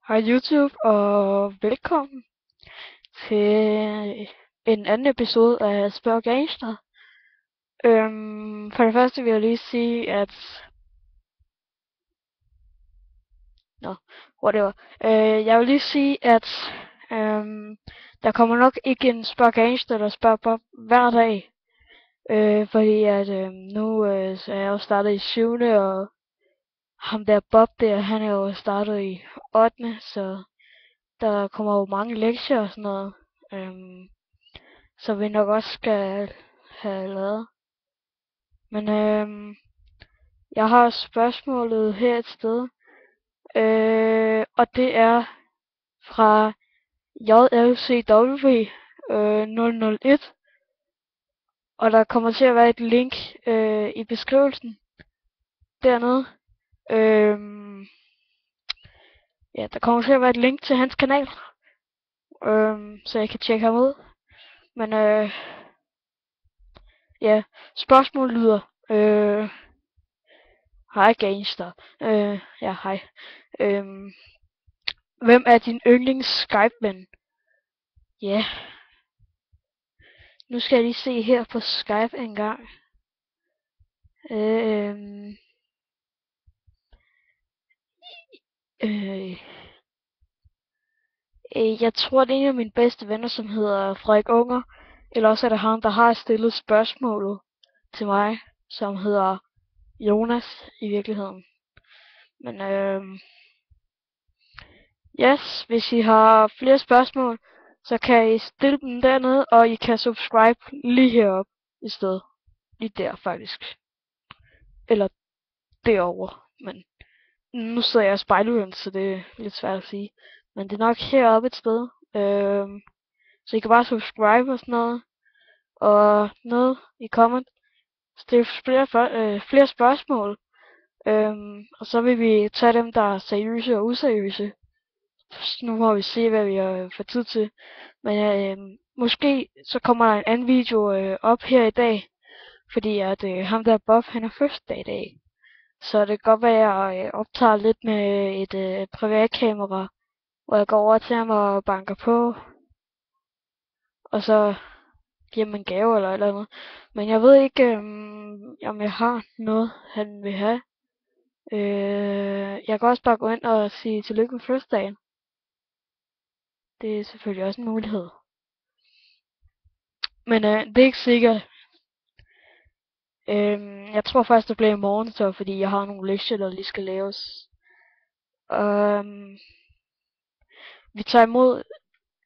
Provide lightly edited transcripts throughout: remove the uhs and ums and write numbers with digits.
Hej YouTube, og velkommen til en anden episode af Spørg Gangster. For det første vil jeg lige sige, at... whatever. Jeg vil lige sige, at der kommer nok ikke en Spørg Gangster, der spørger Bob hver dag. Fordi at nu så er jeg jo startet i 7. og ham der Bob der, han er jo startet i 8. Så der kommer jo mange lektier og sådan noget. Så vi nok også skal have lavet. Men jeg har spørgsmålet her et sted. Og det er fra JLCW 001. Og der kommer til at være et link i beskrivelsen dernede. Ja, der kommer til at være et link til hans kanal. Så jeg kan tjekke ham ud. Men ja, spørgsmålet lyder. Hej Gangster. Ja, hej. Hvem er din yndlings Skype-ven? Ja. Nu skal jeg lige se her på Skype en gang. Jeg tror, det er en af mine bedste venner, som hedder Frederik Unger. Eller også er det ham, der har stillet spørgsmålet til mig, som hedder Jonas i virkeligheden. Men yes, hvis I har flere spørgsmål, så kan I stille dem dernede, og I kan subscribe lige heroppe i stedet. Lige der faktisk. Eller derovre, men nu sidder jeg og spejler, så det er lidt svært at sige. Men det er nok heroppe et sted. Så I kan bare subscribe og sådan noget. Og noget i comment. Stil flere spørgsmål. Og så vil vi tage dem, der er seriøse og useriøse. Nu må vi se, hvad vi har for tid til. Men måske så kommer der en anden video op her i dag. Fordi at ham der Bob, han har fødselsdag i dag. Så det kan godt være, at jeg optager lidt med et privatkamera, hvor jeg går over til ham og banker på, og så giver ham en gave eller et eller andet. Men jeg ved ikke, om jeg har noget, han vil have. Jeg kan også bare gå ind og sige tillykke med fødselsdagen. Det er selvfølgelig også en mulighed. Men det er ikke sikkert. Jeg tror faktisk, det bliver i morgen så, fordi jeg har nogle lektier, der lige skal laves. Vi tager imod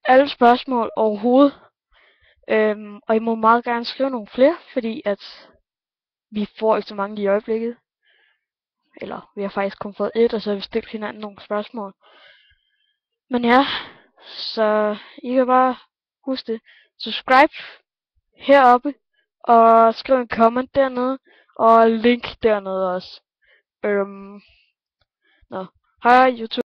alle spørgsmål overhovedet. Og I må meget gerne skrive nogle flere, fordi at vi får ikke så mange i øjeblikket. Eller vi har faktisk kun fået et, og så har vi stillet hinanden nogle spørgsmål. Men ja, så I kan bare huske det. Subscribe heroppe, og skriv en comment dernede, og link dernede også. Hej YouTube.